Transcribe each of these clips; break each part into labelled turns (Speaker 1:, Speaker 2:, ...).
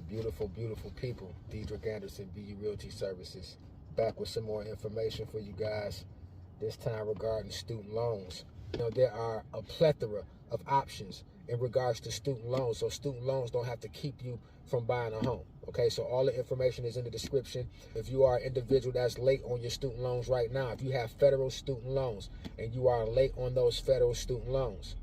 Speaker 1: Beautiful, beautiful people. Diedrich Anderson, BU Realty Services, back with some more information for you guys, this time regarding student loans. You know, there are a plethora of options in regards to student loans, so student loans don't have to keep you from buying a home. Okay, so all the information is in the description. If you are an individual that's late on your student loans right now, if you have federal student loans and you are late on those federal student loans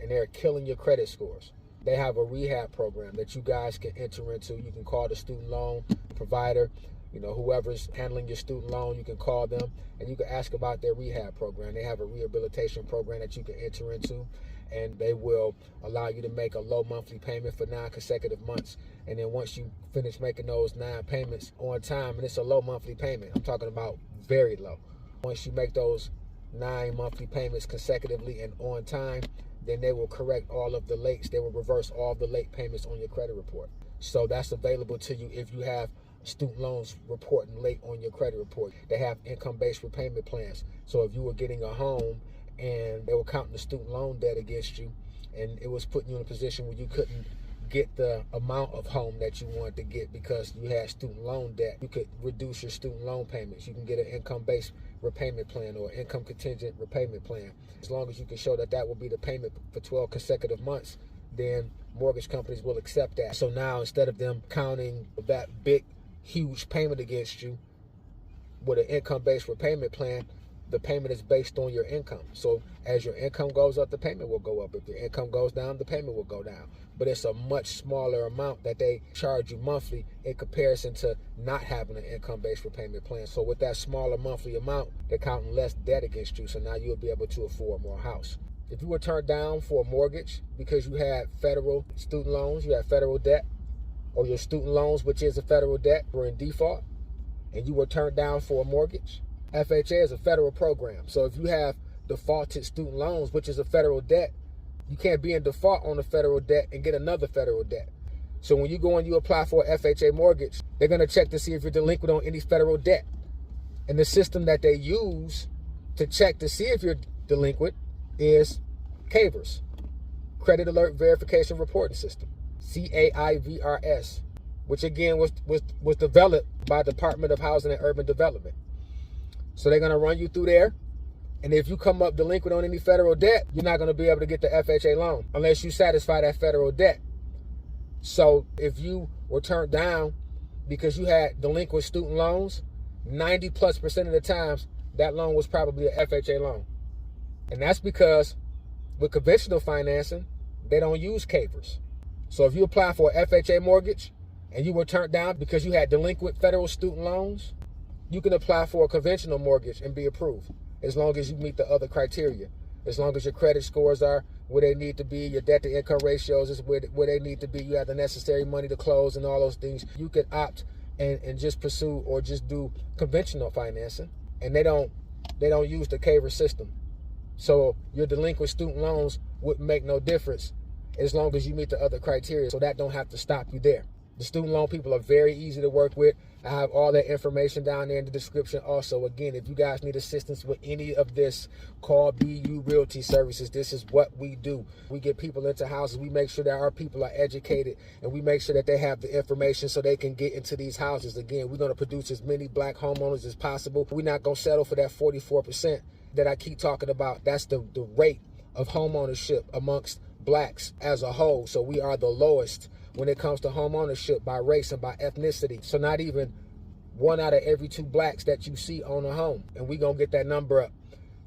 Speaker 1: and they're killing your credit scores, they have a rehab program that you guys can enter into. You can call the student loan provider, you know, whoever's handling your student loan, you can call them and you can ask about their rehab program. They have a rehabilitation program that you can enter into, and they will allow you to make a low monthly payment for 9 consecutive months. And then once you finish making those 9 payments on time, and it's a low monthly payment, I'm talking about very low. Once you make those 9 monthly payments consecutively and on time, then they will correct all of the lates. They will reverse all the late payments on your credit report. So that's available to you if you have student loans reporting late on your credit report. They have income-based repayment plans. So if you were getting a home and they were counting the student loan debt against you, and it was putting you in a position where you couldn't get the amount of home that you wanted to get because you had student loan debt, you could reduce your student loan payments. You can get an income-based repayment plan or income contingent repayment plan. As long as you can show that that will be the payment for 12 consecutive months, then mortgage companies will accept that. So now instead of them counting that big, huge payment against you with an income-based repayment plan, the payment is based on your income. So as your income goes up, the payment will go up. If your income goes down, the payment will go down. But it's a much smaller amount that they charge you monthly in comparison to not having an income-based repayment plan. So with that smaller monthly amount, they're counting less debt against you. So now you'll be able to afford more house. If you were turned down for a mortgage because you had federal student loans, you had federal debt, or your student loans, which is a federal debt, were in default, and you were turned down for a mortgage, FHA is a federal program. So if you have defaulted student loans, which is a federal debt, you can't be in default on a federal debt and get another federal debt. So when you go and you apply for an FHA mortgage, they're going to check to see if you're delinquent on any federal debt. And the system that they use to check to see if you're delinquent is CAIVRS, Credit Alert Verification Reporting System, CAIVRS, which again was developed by Department of Housing and Urban Development. So they're going to run you through there. And if you come up delinquent on any federal debt, you're not going to be able to get the FHA loan unless you satisfy that federal debt. So if you were turned down because you had delinquent student loans, 90+% of the times, that loan was probably a FHA loan. And that's because with conventional financing, they don't use CAIVRS. So if you apply for an FHA mortgage and you were turned down because you had delinquent federal student loans, you can apply for a conventional mortgage and be approved as long as you meet the other criteria. As long as your credit scores are where they need to be, your debt to income ratios is where they need to be, you have the necessary money to close and all those things, you could opt and just pursue or just do conventional financing. And they don't use the CAIVRS system. So your delinquent student loans wouldn't make no difference as long as you meet the other criteria. So that don't have to stop you there. The student loan people are very easy to work with. I have all that information down there in the description. Also, again, if you guys need assistance with any of this, call BU Realty Services. This is what we do. We get people into houses. We make sure that our people are educated, and we make sure that they have the information so they can get into these houses. Again, we're going to produce as many black homeowners as possible. We're not going to settle for that 44% that I keep talking about. That's the rate of homeownership amongst blacks as a whole. So we are the lowest when it comes to home ownership by race and by ethnicity. So not even 1 out of every 2 blacks that you see own a home. And we're going to get that number up.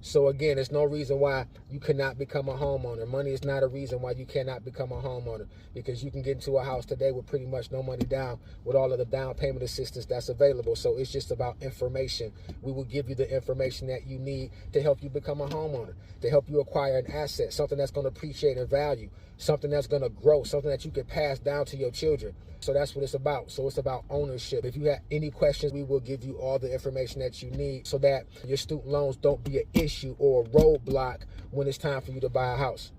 Speaker 1: So again, there's no reason why you cannot become a homeowner. Money is not a reason why you cannot become a homeowner, because you can get into a house today with pretty much no money down with all of the down payment assistance that's available. So it's just about information. We will give you the information that you need to help you become a homeowner, to help you acquire an asset, something that's going to appreciate in value, something that's going to grow, something that you can pass down to your children. So that's what it's about. So it's about ownership. If you have any questions, we will give you all the information that you need so that your student loans don't be an issue or a roadblock when it's time for you to buy a house.